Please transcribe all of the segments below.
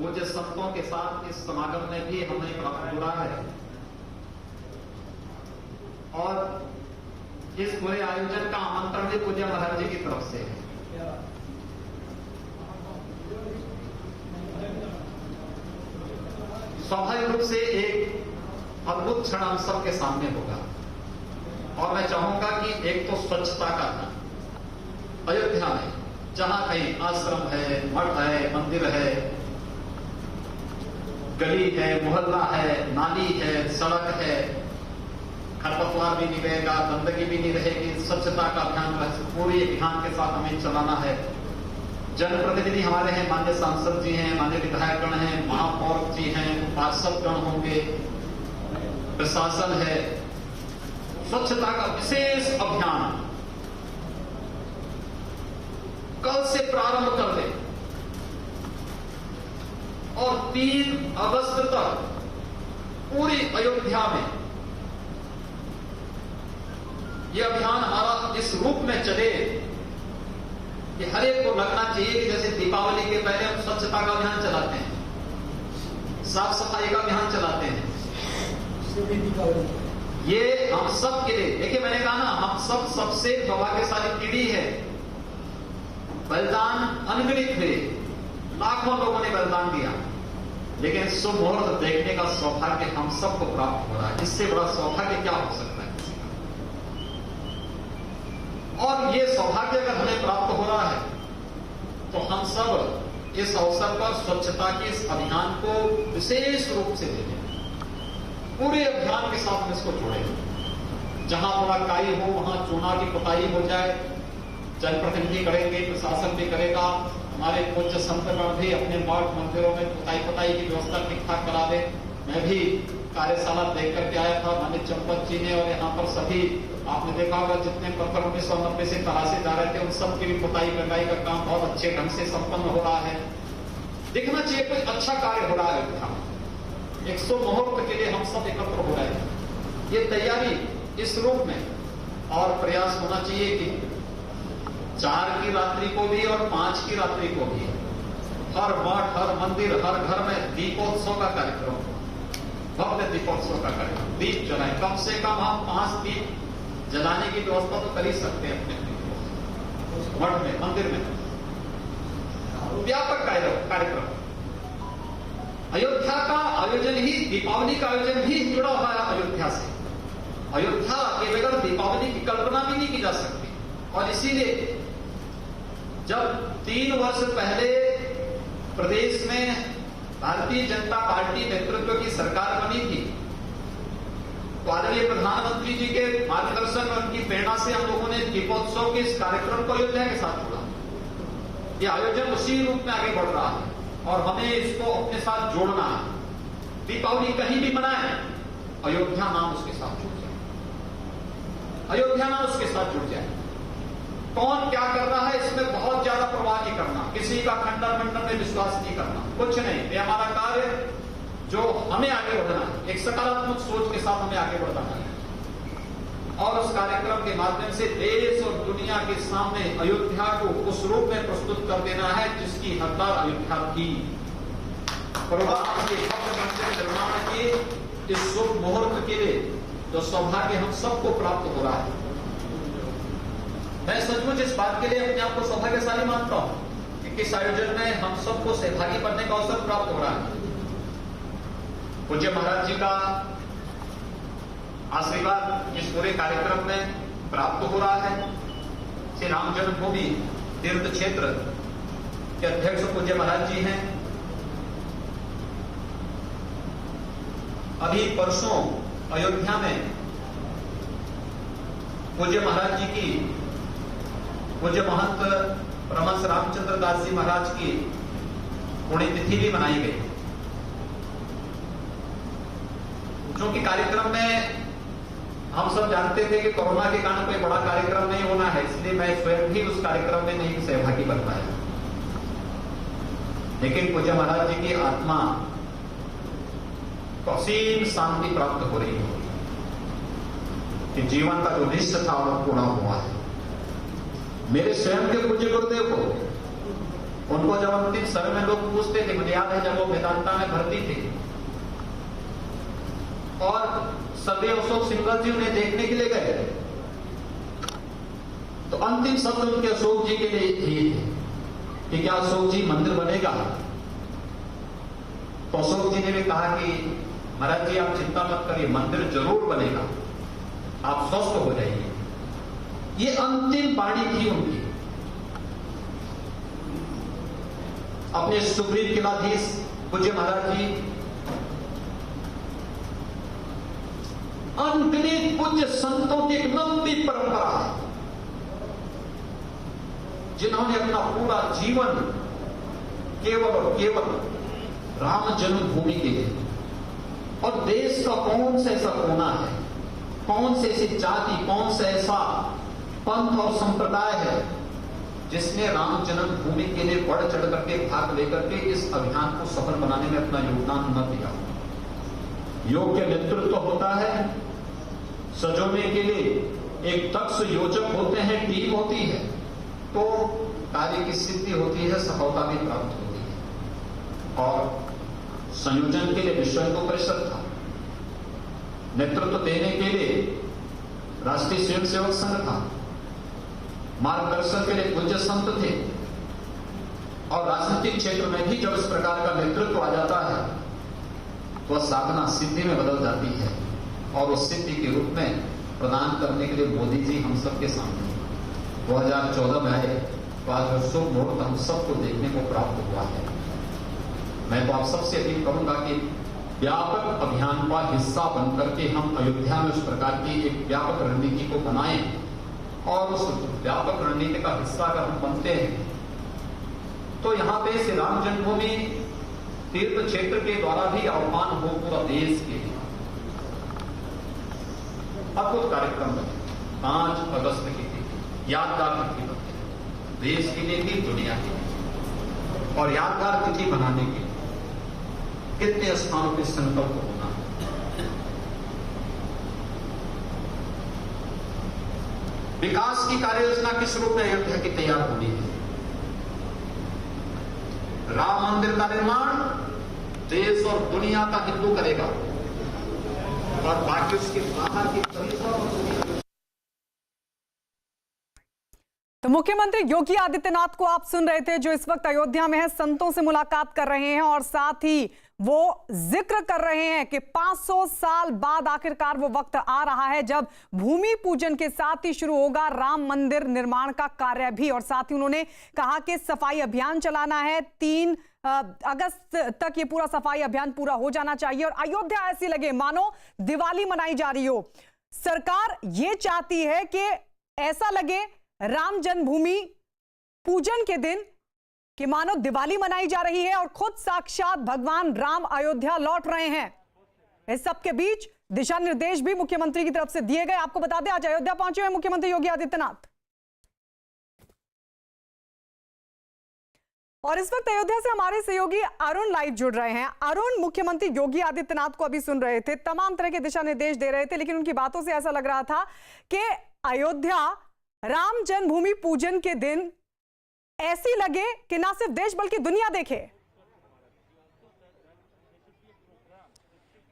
पूज्य संतों के साथ इस समागम में भी हमें जुड़ा है और इस पूरे आयोजन का आमंत्रण भी पूज्य महाराज जी की तरफ से है। स्वाभाविक रूप से एक अद्भुत क्षण हम सबके सामने होगा और मैं चाहूंगा कि एक तो स्वच्छता का था अयोध्या में, जहां कहीं आश्रम है, मठ है, मंदिर है, गली है, मोहल्ला है, नाली है, सड़क है, खरपतवार भी नहीं रहेगा, गंदगी भी नहीं रहेगी, स्वच्छता का अभियान पूरे अभियान के साथ हमें चलाना है। जनप्रतिनिधि हमारे हैं, माननीय सांसद जी हैं, माननीय विधायकगण हैं, महापौर जी हैं, पार्षदगण होंगे, प्रशासन है। स्वच्छता का विशेष अभियान कल से प्रारंभ कर दे और 3 अगस्त तक पूरी अयोध्या में यह अभियान हमारा इस रूप में चले कि हर एक को लगना चाहिए कि जैसे दीपावली के पहले हम स्वच्छता का अभियान चलाते हैं, साफ सफाई का अभियान चलाते हैं, ये हम सब के लिए। देखिए मैंने कहा ना, हम सब सबसे भाग्यशाली पीढ़ी है। बलिदान अनगिनत थे, लाखों लोगों ने बलिदान दिया, लेकिन शुभ मुहूर्त देखने का सौभाग्य हम सबको प्राप्त हो रहा है। इससे बड़ा सौभाग्य क्या हो सकता है किसी का? और ये सौभाग्य अगर हमें प्राप्त हो रहा है तो हम सब इस अवसर पर स्वच्छता के इस अभियान को विशेष रूप से देखें, पूरे अभियान के साथ हम इसको जोड़ें। जहां थोड़ा काई हो वहां चूना की पुताई हो जाए, जनप्रतिनिधि करेंगे, प्रशासन भी करेगा, हमारे पूज्य संतगण भी अपने मठ मंदिरों में पुताई की व्यवस्था ठीक ठाक करा दे। मैं भी कार्यशाला देख करके आया था, माननीय चंपत जी ने, और यहाँ पर सभी आपने देखा होगा जितने पत्थर 1990 से तरासे जा रहे थे उन सब की भी पुताई कंगाई का काम बहुत अच्छे ढंग से संपन्न हो रहा है। दिखना चाहिए कोई अच्छा कार्य हो रहा है। 100 मुहूर्त के लिए हम सब एकत्र हो रहे हैं। ये तैयारी इस रूप में और प्रयास होना चाहिए कि 4 की रात्रि को भी और 5 की रात्रि को भी हर मठ, हर मंदिर, हर घर में दीपोत्सव का कार्यक्रम, भव्य दीपोत्सव का कार्यक्रम, दीप जलाएं। कम से कम हम 5 दीप जलाने की व्यवस्था तो कर ही सकते हैं अपने मठ में, मंदिर में। व्यापक कार्यक्रम। अयोध्या का आयोजन ही, दीपावली का आयोजन ही जुड़ा हुआ है अयोध्या से। अयोध्या के बगैर दीपावली की कल्पना भी नहीं की जा सकती। और इसीलिए जब 3 वर्ष पहले प्रदेश में भारतीय जनता पार्टी नेतृत्व की सरकार बनी थी तो आदरणीय प्रधानमंत्री जी के मार्गदर्शन और उनकी प्रेरणा से हम लोगों ने दीपोत्सव के इस कार्यक्रम को अयोध्या के साथ जोड़ा। ये आयोजन उसी रूप में आगे बढ़ रहा है और हमें इसको अपने साथ जोड़ना है। दीपावली कहीं भी मनाएं, अयोध्या नाम उसके साथ जुड़ जाए, अयोध्या नाम उसके साथ जुड़ जाए। कौन क्या कर रहा है इसमें बहुत ज्यादा परवाह नहीं करना, किसी का खंडन मंडन में विश्वास नहीं करना, कुछ नहीं। ये हमारा कार्य जो हमें आगे बढ़ना है, एक सकारात्मक सोच के साथ हमें आगे बढ़ना है और उस कार्यक्रम के माध्यम से देश और दुनिया के सामने अयोध्या को उस रूप में प्रस्तुत कर देना है जिसकी हकदार अयोध्या थी। मंदिर निर्माण के इस शुभ मुहूर्त के लिए जो सौभाग्य हम सबको प्राप्त हो रहा है, मैं सचमुच इस बात के लिए अपने आप को सौभाग्यशाली मानता हूं कि किस आयोजन में हम सबको सहभागी बनने का अवसर प्राप्त हो रहा है। पूज्य महाराज जी का आशीर्वाद इस पूरे कार्यक्रम में प्राप्त हो रहा है। श्री राम जन्मभूमि तीर्थ क्षेत्र के अध्यक्ष पूज्य महाराज जी हैं। अभी परसों अयोध्या में पूज्य महाराज जी की, पूज्य महंत परमहंस रामचंद्र दास जी महाराज की पुण्यतिथि भी मनाई गई। क्योंकि कार्यक्रम में हम सब जानते थे कि कोरोना के कारण कोई बड़ा कार्यक्रम नहीं होना है, इसलिए मैं स्वयं भी उस कार्यक्रम में नहीं सहभागी बन पाया। लेकिन पूज्य महाराज जी की आत्मा को असीम शांति प्राप्त हो रही है कि जीवन का जो निश्चय था वो पूरा हुआ है। मेरे स्वयं के पूज्य गुरुदेव को उनको जब अंतिम समय में लोग पूछते थे, मुझे याद है जब वो वेदांता में भर्ती थे और सदैव अशोक सिंघल जी उन्हें देखने के लिए गए, तो अंतिम शब्द उनके अशोक जी के लिए ये थे कि क्या अशोक जी मंदिर बनेगा? तो अशोक जी ने भी कहा कि महाराज जी आप चिंता मत करिए, मंदिर जरूर बनेगा, आप स्वस्थ हो जाइए। ये अंतिम वाणी थी उनकी। अपने सुग्रीव किलाधीश पूज्य महाराज जी, अनगिनत पूज्य संतों की एक लंबी परंपरा है जिन्होंने अपना पूरा जीवन केवल और केवल राम जन्मभूमि के लिए, और देश का कौन सा ऐसा कोना है, कौन से ऐसी जाति, कौन सा ऐसा पंथ और संप्रदाय है जिसने राम जन्मभूमि के लिए बढ़ चढ़ करके भाग लेकर के इस अभियान को सफल बनाने में अपना योगदान न दिया। योग्य नेतृत्व होता है, सजोने के लिए एक दक्ष योजक होते हैं, टीम होती है, तो कार्य की सिद्धि होती है, सफलता भी प्राप्त होती है। और संयोजन के लिए विश्व हिंदू परिषद था, नेतृत्व देने के लिए राष्ट्रीय स्वयंसेवक संघ था, मार्गदर्शन के लिए पूज्य संत थे, और राजनीतिक क्षेत्र में भी जब इस प्रकार का नेतृत्व आ जाता है तो वह साधना सिद्धि में बदल जाती है, और उस सिद्धि के रूप में प्रदान करने के लिए मोदी जी हम सबके सामने 2014 में आए, तो आज शुभ मुहूर्त हम सबको देखने को प्राप्त हुआ है। मैं तो आप सबसे अपील करूंगा कि व्यापक अभियान का हिस्सा बनकर के हम अयोध्या में उस प्रकार की एक व्यापक रणनीति को बनाएं, और उस व्यापक रणनीति का हिस्सा अगर हम बनते हैं तो यहां पे श्री राम जन्मभूमि तीर्थ क्षेत्र के द्वारा भी आह्वान हो पूरा देश के लिए। अद्भुत कार्यक्रम बने, 5 अगस्त की तिथि यादगार तिथि बने, देश के लिए भी दुनिया के लिए। और यादगार तिथि बनाने के लिए कितने स्थानों पे संकल्प होना है। विकास की कार्य योजना किस रूप में अयोध्या की तैयार होनी है? राम मंदिर का निर्माण देश और दुनिया का हिंदू करेगा, और बाकी उसके बाहर की तो मुख्यमंत्री योगी आदित्यनाथ को आप सुन रहे थे, जो इस वक्त अयोध्या में है, संतों से मुलाकात कर रहे हैं, और साथ ही वो जिक्र कर रहे हैं कि 500 साल बाद आखिरकार वो वक्त आ रहा है जब भूमि पूजन के साथ ही शुरू होगा राम मंदिर निर्माण का कार्य भी। और साथ ही उन्होंने कहा कि सफाई अभियान चलाना है, 3 अगस्त तक ये पूरा सफाई अभियान पूरा हो जाना चाहिए, और अयोध्या ऐसी लगे मानो दिवाली मनाई जा रही हो। सरकार ये चाहती है कि ऐसा लगे राम जन्मभूमि पूजन के दिन कि मानो दिवाली मनाई जा रही है और खुद साक्षात भगवान राम अयोध्या लौट रहे हैं। इस सब के बीच दिशा निर्देश भी मुख्यमंत्री की तरफ से दिए गए। आपको बता दें, आज अयोध्या पहुंचे हुए मुख्यमंत्री योगी आदित्यनाथ, और इस वक्त अयोध्या से हमारे सहयोगी अरुण लाइव जुड़ रहे हैं। अरुण, मुख्यमंत्री योगी आदित्यनाथ को अभी सुन रहे थे, तमाम तरह के दिशा निर्देश दे रहे थे, लेकिन उनकी बातों से ऐसा लग रहा था कि अयोध्या राम जन्मभूमि पूजन के दिन ऐसी लगे कि ना सिर्फ देश बल्कि दुनिया देखे।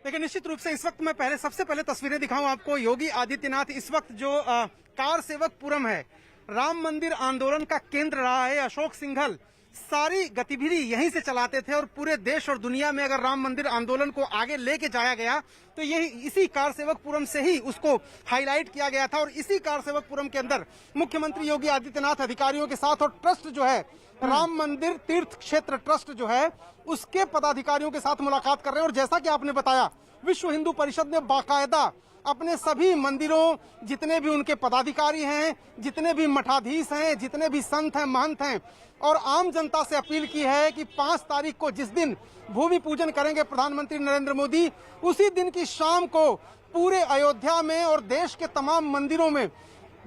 लेकिन निश्चित रूप से इस वक्त मैं सबसे पहले तस्वीरें दिखाऊं आपको। योगी आदित्यनाथ इस वक्त जो कार सेवक पुरम है, राम मंदिर आंदोलन का केंद्र रहा है। अशोक सिंघल सारी गतिविधि यहीं से चलाते थे, और पूरे देश और दुनिया में अगर राम मंदिर आंदोलन को आगे लेके जाया गया तो यही इसी कार सेवकपुरम से ही उसको हाईलाइट किया गया था। और इसी कार सेवकपुरम के अंदर मुख्यमंत्री योगी आदित्यनाथ अधिकारियों के साथ, और ट्रस्ट जो है राम मंदिर तीर्थ क्षेत्र ट्रस्ट जो है उसके पदाधिकारियों के साथ मुलाकात कर रहे हैं। और जैसा कि आपने बताया, विश्व हिंदू परिषद ने बाकायदा अपने सभी मंदिरों, जितने भी उनके पदाधिकारी हैं, जितने भी मठाधीश हैं, जितने भी संत हैं, महंत हैं, और आम जनता से अपील की है कि 5 तारीख को जिस दिन भूमि पूजन करेंगे प्रधानमंत्री नरेंद्र मोदी, उसी दिन की शाम को पूरे अयोध्या में और देश के तमाम मंदिरों में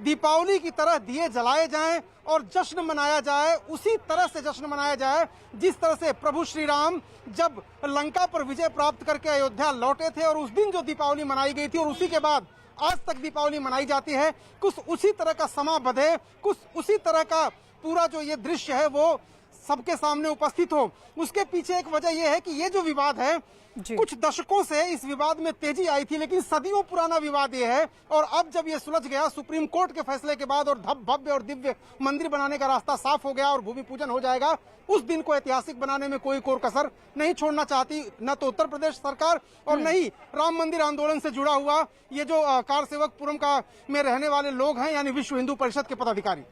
दीपावली की तरह दिए जलाए जाएं और जश्न मनाया जाए। उसी तरह से जश्न मनाया जाए जिस तरह से प्रभु श्री राम जब लंका पर विजय प्राप्त करके अयोध्या लौटे थे, और उस दिन जो दीपावली मनाई गई थी और उसी के बाद आज तक दीपावली मनाई जाती है, कुछ उसी तरह का समा बधे, कुछ उसी तरह का पूरा जो ये दृश्य है वो सबके सामने उपस्थित हो। उसके पीछे एक वजह यह है कि ये जो विवाद है, कुछ दशकों से इस विवाद में तेजी आई थी, लेकिन सदियों पुराना विवाद ये है, और अब जब ये सुलझ गया सुप्रीम कोर्ट के फैसले के बाद और भव्य और दिव्य मंदिर बनाने का रास्ता साफ हो गया और भूमि पूजन हो जाएगा, उस दिन को ऐतिहासिक बनाने में कोई कोर कसर नहीं छोड़ना चाहती न तो उत्तर प्रदेश सरकार और न ही राम मंदिर आंदोलन से जुड़ा हुआ ये जो कार सेवक पुरम का में रहने वाले लोग हैं, यानी विश्व हिंदू परिषद के पदाधिकारी।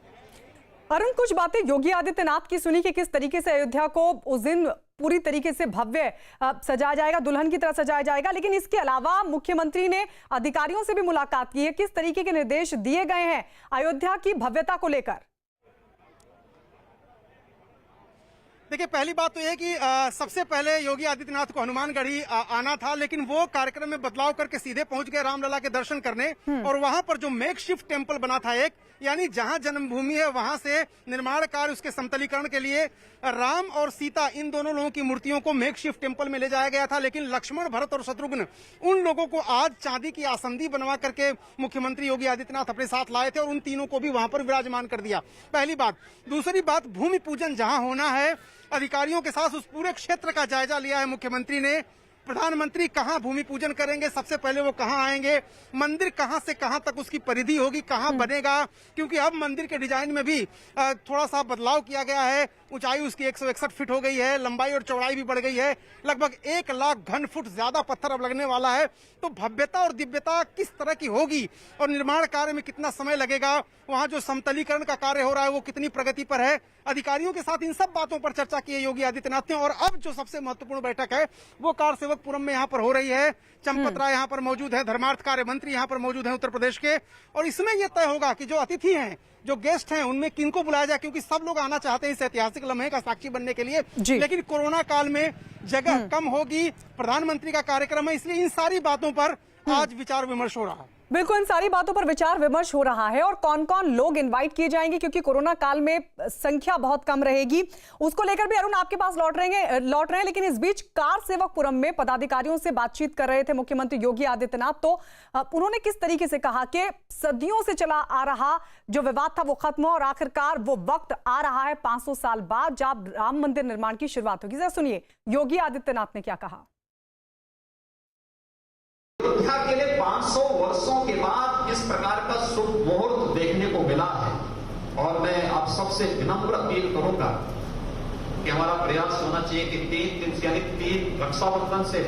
अरुण, कुछ बातें योगी आदित्यनाथ की सुनी कि किस तरीके से अयोध्या को उस दिन पूरी तरीके से भव्य सजाया जाएगा, दुल्हन की तरह सजाया जाएगा, लेकिन इसके अलावा मुख्यमंत्री ने अधिकारियों से भी मुलाकात की है। किस तरीके के निर्देश दिए गए हैं अयोध्या की भव्यता को लेकर? देखिए, पहली बात तो यह कि सबसे पहले योगी आदित्यनाथ को हनुमानगढ़ ही आना था, लेकिन वो कार्यक्रम में बदलाव करके सीधे पहुंच गए रामलला के दर्शन करने। और वहां पर जो मेकशिफ्ट टेम्पल बना था एक, यानी जहां जन्मभूमि है वहां से निर्माण कार्य उसके समतलीकरण के लिए राम और सीता इन दोनों लोगों की मूर्तियों को मेकशिफ्ट टेम्पल में ले जाया गया था। लेकिन लक्ष्मण, भरत और शत्रुघ्न, उन लोगों को आज चांदी की आसंदी बनवा करके मुख्यमंत्री योगी आदित्यनाथ अपने साथ लाए थे और उन तीनों को भी वहां पर विराजमान कर दिया। पहली बात। दूसरी बात, भूमि पूजन जहां होना है, अधिकारियों के साथ उस पूरे क्षेत्र का जायजा लिया है मुख्यमंत्री ने। प्रधानमंत्री कहां भूमि पूजन करेंगे, सबसे पहले वो कहां आएंगे, मंदिर कहां से कहां तक उसकी परिधि होगी, कहां बनेगा, क्योंकि अब मंदिर के डिजाइन में भी थोड़ा सा बदलाव किया गया है। ऊंचाई उसकी 161 फीट हो गई है, लंबाई और चौड़ाई भी बढ़ गई है, लगभग 1 लाख घन फुट ज्यादा पत्थर अब लगने वाला है। तो भव्यता और दिव्यता किस तरह की होगी और निर्माण कार्य में कितना समय लगेगा, वहां जो समतलीकरण का कार्य हो रहा है वो कितनी प्रगति पर है, अधिकारियों के साथ इन सब बातों पर चर्चा की है योगी आदित्यनाथ ने। और अब जो सबसे महत्वपूर्ण बैठक है वो कार सेवक पुरम में यहाँ पर हो रही है। चंपत राय यहाँ पर मौजूद है, धर्मार्थ कार्य मंत्री यहाँ पर मौजूद है उत्तर प्रदेश के, और इसमें यह तय होगा कि जो अतिथि हैं, जो गेस्ट हैं, उनमें किनको बुलाया जाए, क्योंकि सब लोग आना चाहते हैं इस ऐतिहासिक लम्हे का साक्षी बनने के लिए। लेकिन कोरोना काल में जगह कम होगी, प्रधानमंत्री का कार्यक्रम है, इसलिए इन सारी बातों पर आज विचार विमर्श हो रहा है। बिल्कुल, इन सारी बातों पर विचार विमर्श हो रहा है और कौन कौन लोग इनवाइट किए जाएंगे, क्योंकि कोरोना काल में संख्या बहुत कम रहेगी, उसको लेकर भी अरुण आपके पास लौट रहे हैं। लेकिन इस बीच कार सेवक पुरम में पदाधिकारियों से बातचीत कर रहे थे मुख्यमंत्री योगी आदित्यनाथ, तो उन्होंने किस तरीके से कहा कि सदियों से चला आ रहा जो विवाद था वो खत्म हो और आखिरकार वो वक्त आ रहा है 500 साल बाद जब राम मंदिर निर्माण की शुरुआत होगी। जरा सुनिए योगी आदित्यनाथ ने क्या कहा। अयोध्या के लिए 500 वर्षों के बाद इस प्रकार का शुभ मुहूर्त देखने को मिला है, और मैं आप सबसे विनम्र अपील करूंगा कि हमारा प्रयास होना चाहिए कि 3 दिन यानी 3 रक्षाबंधन से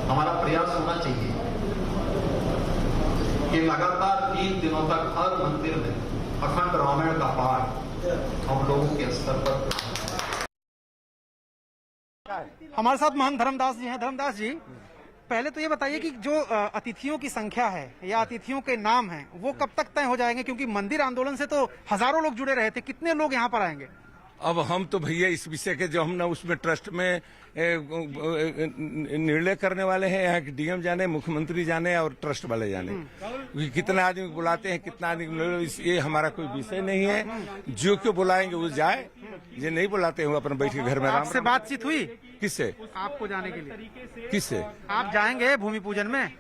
हमारा प्रयास होना चाहिए कि लगातार 3 दिनों तक हर मंदिर में अखंड रामायण का पाठ हम लोगों के स्तर पर। हमारे साथ महान धर्मदास जी हैं। धर्मदास जी, पहले तो ये बताइए कि जो अतिथियों की संख्या है या अतिथियों के नाम हैं वो कब तक तय हो जाएंगे, क्योंकि मंदिर आंदोलन से तो हजारों लोग जुड़े रहे थे, कितने लोग यहाँ पर आएंगे? अब हम तो भैया इस विषय के जो हम ना उसमें ट्रस्ट में निर्णय करने वाले हैं, यहाँ के डीएम जाने, मुख्यमंत्री जाने और ट्रस्ट वाले जाने, कितना आदमी बुलाते हैं, कितना आदमी, ये हमारा कोई विषय नहीं है। जो क्यों बुलाएंगे वो जाए, जो नहीं बुलाते हैं अपने बैठ के घर में। आपसे बातचीत हुई किससे? आपको जाने के लिए। किससे? आप जाएंगे भूमि पूजन में?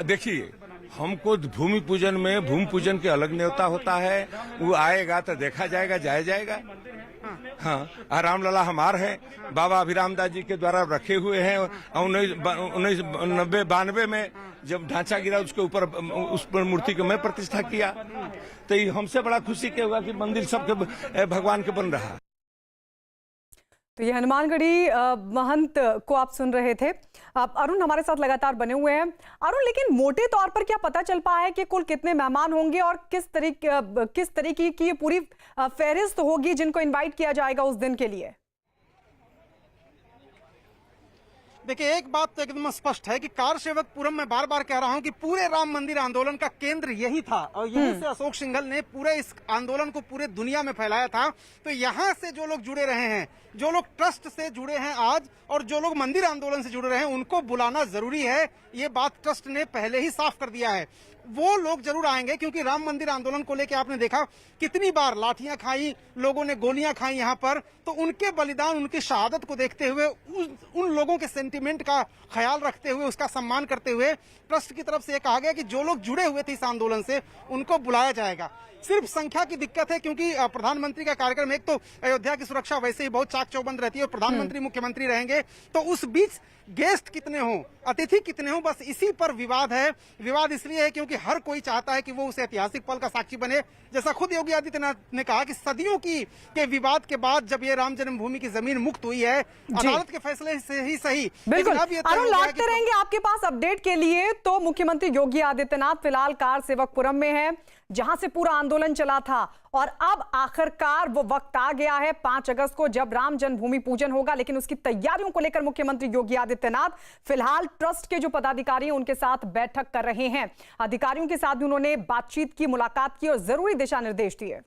देखिए, हमको भूमि पूजन में भूमि पूजन के अलग न्योता होता है, वो आएगा तो देखा जाएगा, जाया जाएगा। हाँ, रामलला हमार है, बाबा अभिराम दास जी के द्वारा रखे हुए हैं। 1990-92 में जब ढांचा गिरा उसके ऊपर उस पर मूर्ति को मैं प्रतिष्ठा किया, तो ये हमसे बड़ा खुशी क्या हुआ कि मंदिर सबके भगवान के बन रहा। तो ये हनुमानगढ़ी महंत को आप सुन रहे थे। अरुण हमारे साथ लगातार बने हुए हैं। अरुण, लेकिन मोटे तौर पर क्या पता चल पाया है कि कुल कितने मेहमान होंगे और किस तरीके की ये पूरी फहरिस्त होगी जिनको इनवाइट किया जाएगा उस दिन के लिए? देखिए, एक बात तो एकदम स्पष्ट है कि कार सेवक पुरम में बार बार कह रहा हूं कि पूरे राम मंदिर आंदोलन का केंद्र यही था और यहीं से अशोक सिंघल ने पूरे इस आंदोलन को पूरे दुनिया में फैलाया था। तो यहां से जो लोग जुड़े रहे हैं, जो लोग ट्रस्ट से जुड़े हैं आज और जो लोग मंदिर आंदोलन से जुड़े रहे हैं, उनको बुलाना जरूरी है। ये बात ट्रस्ट ने पहले ही साफ कर दिया है। वो लोग जरूर आएंगे, क्योंकि राम मंदिर आंदोलन को लेकर आपने देखा कितनी बार लाठियां खाई, लोगों ने गोलियां खाई यहाँ पर। तो उनके बलिदान, उनकी शहादत को देखते हुए उन लोगों के सेंटिमेंट का ख्याल रखते हुए, उसका सम्मान करते हुए ट्रस्ट की तरफ से कहा गया कि जो लोग जुड़े हुए थे इस आंदोलन से उनको बुलाया जाएगा। सिर्फ संख्या की दिक्कत है, क्योंकि प्रधानमंत्री का कार्यक्रम, एक तो अयोध्या की सुरक्षा वैसे ही बहुत चाक चौबंद रहती है और प्रधानमंत्री मुख्यमंत्री रहेंगे, तो उस बीच गेस्ट कितने हों, अतिथि कितने हों, बस इसी पर विवाद है। विवाद इसलिए है क्योंकि हर कोई चाहता है कि वो उस ऐतिहासिक पल का साक्षी बने। जैसा खुद योगी आदित्यनाथ ने कहा कि सदियों के विवाद के बाद जब ये राम जन्मभूमि की जमीन मुक्त हुई है, अदालत के फैसले से ही सही। बिल्कुल अरुण, लौटते रहेंगे आपके पास अपडेट के लिए। तो मुख्यमंत्री योगी आदित्यनाथ फिलहाल कार सेवकपुरम में है, जहां से पूरा आंदोलन चला था, और अब आखिरकार वो वक्त आ गया है 5 अगस्त को जब राम जन्मभूमि पूजन होगा। लेकिन उसकी तैयारियों को लेकर मुख्यमंत्री योगी आदित्यनाथ फिलहाल ट्रस्ट के जो पदाधिकारी हैं उनके साथ बैठक कर रहे हैं। अधिकारियों के साथ भी उन्होंने बातचीत की, मुलाकात की और जरूरी दिशा निर्देश दिए।